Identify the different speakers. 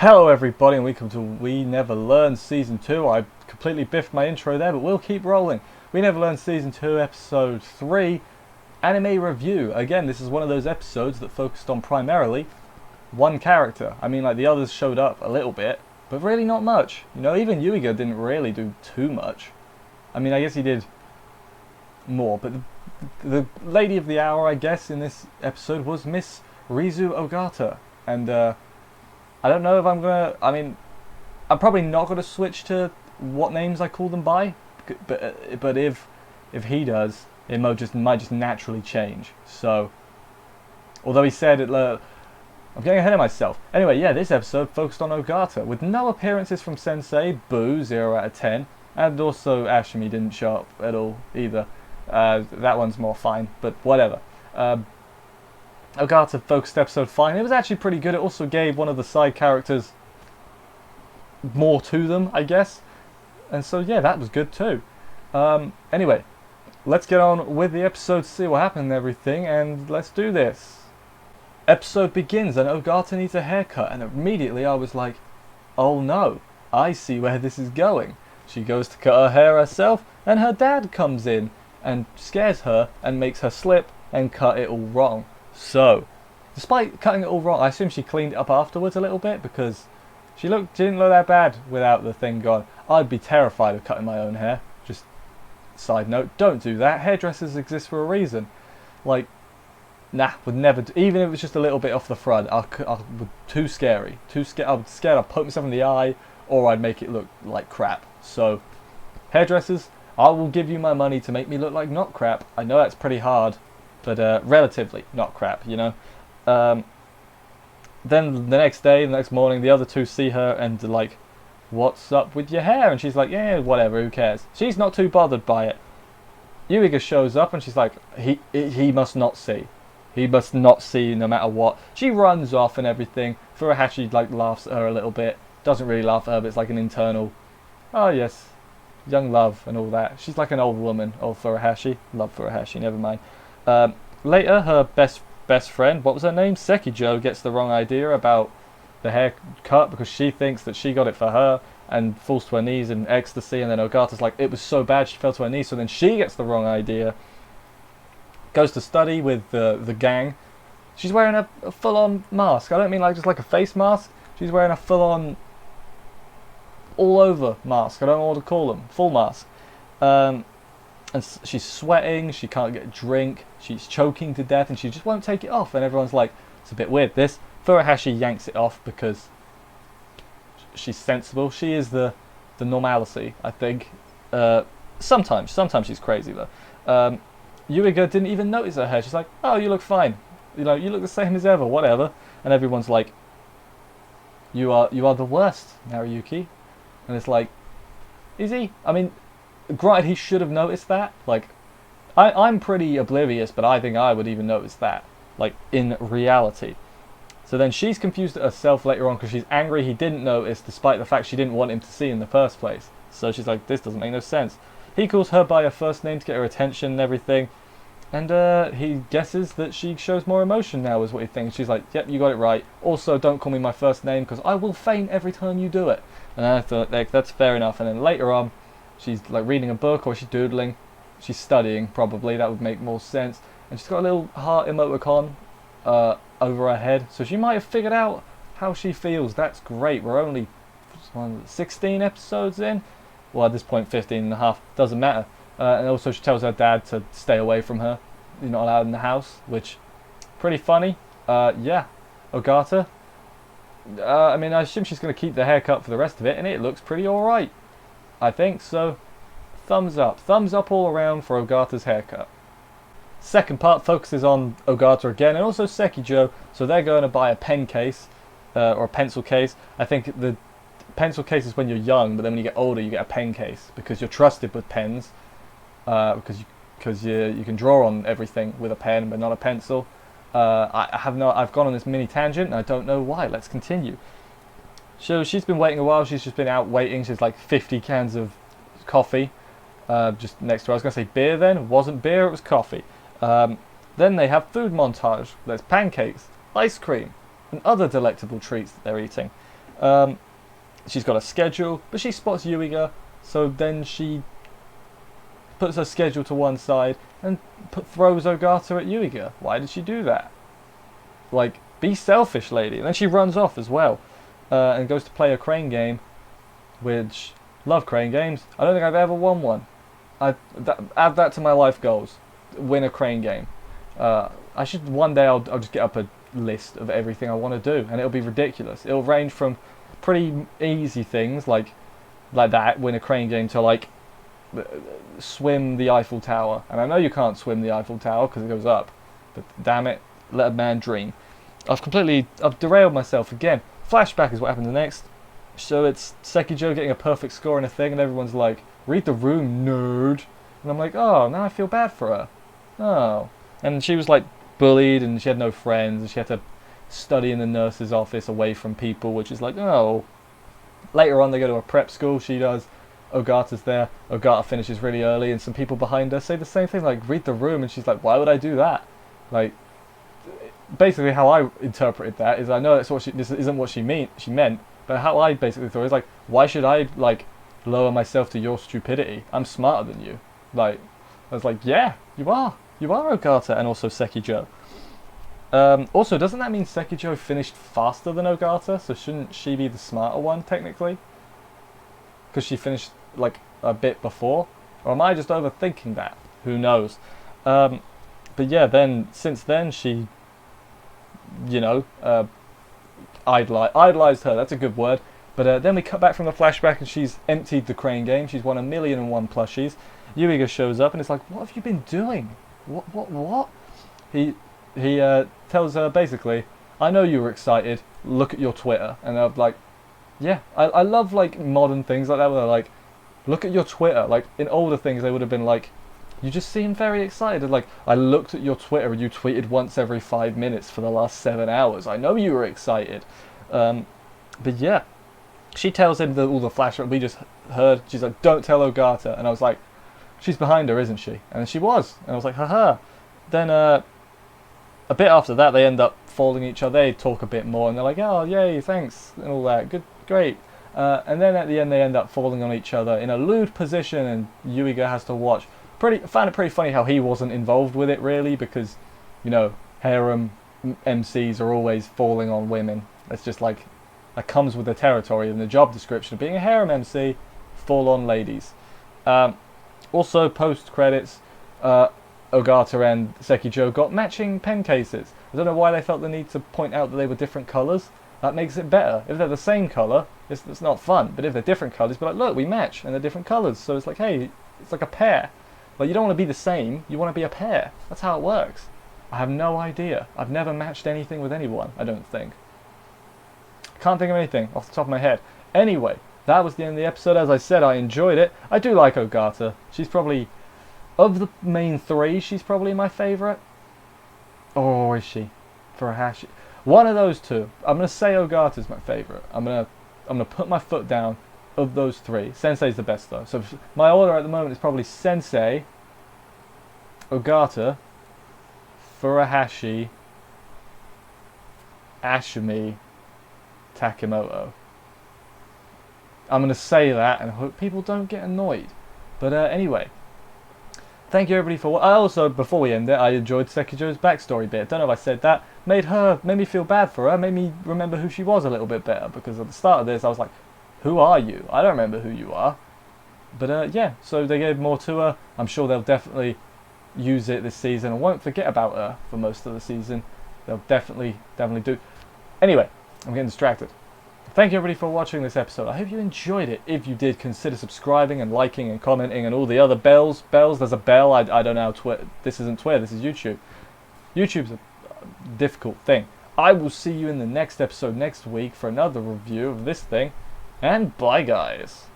Speaker 1: Hello everybody and welcome to We Never Learn Season 2. I completely biffed my intro there, but we'll keep rolling. We Never Learn Season 2, Episode 3, Anime Review. Again, this is one of those episodes that focused on primarily one character. I mean, like, the others showed up a little bit, but really not much. You know, even Yuiga didn't really do too much. I mean, I guess he did more, but the lady of the hour, I guess, in this episode was Miss Rizu Ogata. And, I don't know if I'm gonna. I mean, I'm probably not gonna switch to what names I call them by, but if he does, it might just naturally change. So, although he said it, I'm getting ahead of myself. Anyway, yeah, this episode focused on Ogata with no appearances from Sensei. Boo, 0 out of 10, and also Ashimi didn't show up at all either. That one's more fine, but whatever. Ogata focused episode fine. It was actually pretty good. It also gave one of the side characters more to them, I guess. And so yeah, that was good too. Anyway, let's get on with the episode, see what happened and everything, and let's do this. Episode begins and Ogata needs a haircut, and immediately I was like, oh no, I see where this is going. She goes to cut her hair herself, and her dad comes in and scares her and makes her slip and cut it all wrong. So, despite cutting it all wrong, I assume she cleaned it up afterwards a little bit because she didn't look that bad without the thing gone. I'd be terrified of cutting my own hair. Just side note, don't do that. Hairdressers exist for a reason. Like, nah, would never do, even if it was just a little bit off the front. Too scary. I was scared I'd poke myself in the eye or I'd make it look like crap. So, hairdressers, I will give you my money to make me look like not crap. I know that's pretty hard, but relatively not crap, you know. Then the next morning, the other two see her and they're like, what's up with your hair? And she's like, yeah, whatever, who cares? She's not too bothered by it. Yuiga shows up and she's like, he must not see. He must not see no matter what. She runs off and everything. Furuhashi like laughs at her a little bit. Doesn't really laugh at her, but it's like an internal, oh yes, young love and all that. She's like an old woman, old Furuhashi. Love Furuhashi, never mind. Later, her best friend, what was her name? Sekijo, gets the wrong idea about the haircut because she thinks that she got it for her and falls to her knees in ecstasy, and then Ogata's like, it was so bad she fell to her knees, so then she gets the wrong idea. Goes to study with the gang. She's wearing a full-on mask. I don't mean like just like a face mask. She's wearing a full-on, all-over mask. I don't know what to call them. Full mask. And she's sweating, she can't get a drink, she's choking to death, and she just won't take it off. And everyone's like, it's a bit weird, this. Furuhashi yanks it off because she's sensible. She is the normalcy, I think. Sometimes she's crazy, though. Yuiga didn't even notice her hair. She's like, oh, you look fine. You know, you look the same as ever, whatever. And everyone's like, you are the worst, Naruyuki. And it's like, is he? I mean, granted, he should have noticed that. Like, I'm pretty oblivious, but I think I would even notice that, like, in reality. So then she's confused at herself later on because she's angry he didn't notice, despite the fact she didn't want him to see in the first place. So she's like, this doesn't make no sense. He calls her by her first name to get her attention and everything, and he guesses that she shows more emotion now, is what he thinks. She's like, yep, you got it right. Also, don't call me my first name because I will faint every time you do it. And I thought, like, that's fair enough. And then later on, she's like reading a book, or she's doodling. She's studying, probably. That would make more sense. And she's got a little heart emoticon over her head. So she might have figured out how she feels. That's great. We're only 16 episodes in. Well, at this point, 15 and a half. Doesn't matter. And also she tells her dad to stay away from her. You're not allowed in the house, which, pretty funny. Yeah. Ogata. I mean, I assume she's going to keep the haircut for the rest of it, and it looks pretty alright. I think so. Thumbs up all around for Ogata's haircut. Second part focuses on Ogata again, and also Sekijo. So they're going to buy a pen case, or a pencil case. I think the pencil case is when you're young, but then when you get older you get a pen case because you're trusted with pens, because you can draw on everything with a pen but not a pencil. I've gone on this mini tangent and I don't know why. Let's continue. So she's been waiting a while. She's just been out waiting. She's like 50 cans of coffee just next to her. I was going to say beer then. It wasn't beer, it was coffee. Then they have food montage. There's pancakes, ice cream, and other delectable treats that they're eating. She's got a schedule, but she spots Yuiga, so then she puts her schedule to one side and throws Ogata at Yuiga. Why did she do that? Like, be selfish, lady. And then she runs off as well, and goes to play a crane game, which, love crane games. I don't think I've ever won one. Add that to my life goals. Win a crane game. I should, one day I'll just get up a list of everything I want to do, and it'll be ridiculous. It'll range from pretty easy things like that, win a crane game, to like swim the Eiffel Tower. And I know you can't swim the Eiffel Tower because it goes up, but damn it, let a man dream. I've derailed myself again. Flashback is what happens next. So it's Sekijo getting a perfect score in a thing, and everyone's like, read the room, nerd. And I'm like, oh, now I feel bad for her. Oh. And she was like bullied, and she had no friends, and she had to study in the nurse's office away from people, which is like, oh. Later on they go to a prep school, she does. Ogata's there. Ogata finishes really early, and some people behind her say the same thing, like, read the room, and she's like, why would I do that? Like, basically how I interpreted that is, I know that's what this isn't what she meant, but how I basically thought is like, why should I like lower myself to your stupidity? I'm smarter than you. Like, I was like, yeah, you are Ogata, and also Sekijo. Also, doesn't that mean Sekijo finished faster than Ogata? So shouldn't she be the smarter one technically? Because she finished like a bit before, or am I just overthinking that? Who knows? But yeah, then since then she, idolized her. That's a good word. But then we cut back from the flashback, and she's emptied the crane game. She's won 1,000,001 plushies. Yuiga shows up, and it's like, what have you been doing? What? He tells her basically, I know you were excited. Look at your Twitter. And I'm like, yeah, I love like modern things like that where they're like, look at your Twitter. Like in older things they would have been like, you just seem very excited. Like, I looked at your Twitter and you tweeted once every 5 minutes for the last 7 hours. I know you were excited. But yeah, she tells him all the flashback we just heard. She's like, don't tell Ogata. And I was like, she's behind her, isn't she? And she was. And I was like, haha. Then a bit after that, they end up following each other. They talk a bit more, and they're like, oh, yay, thanks, and all that. Good, great. And then at the end, they end up falling on each other in a lewd position, and Yuiga has to watch. I found it pretty funny how he wasn't involved with it, really, because, harem MCs are always falling on women. It's just like, that comes with the territory in the job description. Being a harem MC, fall on ladies. Also, post-credits, Ogata and Sekijo got matching pen cases. I don't know why they felt the need to point out that they were different colours. That makes it better. If they're the same colour, it's not fun. But if they're different colours, be like, look, we match, and they're different colours. So it's like, hey, it's like a pair. Like, you don't want to be the same, you want to be a pair. That's how it works. I have no idea. I've never matched anything with anyone, I don't think. Can't think of anything off the top of my head. Anyway, that was the end of the episode. As I said, I enjoyed it. I do like Ogata. She's probably, of the main three, she's probably my favourite. Or is she? For a hash. One of those two. I'm going to say Ogata's my favourite. I'm gonna put my foot down of those three. Sensei's the best though. So my order at the moment is probably Sensei, Ogata, Furuhashi, Ashimi, Takimoto. I'm going to say that and hope people don't get annoyed. But anyway, thank you everybody for. I also, before we end it, I enjoyed Sekijo's backstory bit. Don't know if I said that. Made me feel bad for her. Made me remember who she was a little bit better. Because at the start of this, I was like, who are you? I don't remember who you are. But yeah, so they gave more to her. I'm sure they'll definitely use it this season. I won't forget about her for most of the season. They'll definitely do. Anyway, I'm getting distracted. Thank you everybody for watching this episode. I hope you enjoyed it. If you did, consider subscribing and liking and commenting and all the other bells. There's a bell. I don't know how this isn't Twitter, this is YouTube. YouTube's a difficult thing. I will see you in the next episode next week for another review of this thing. And bye guys.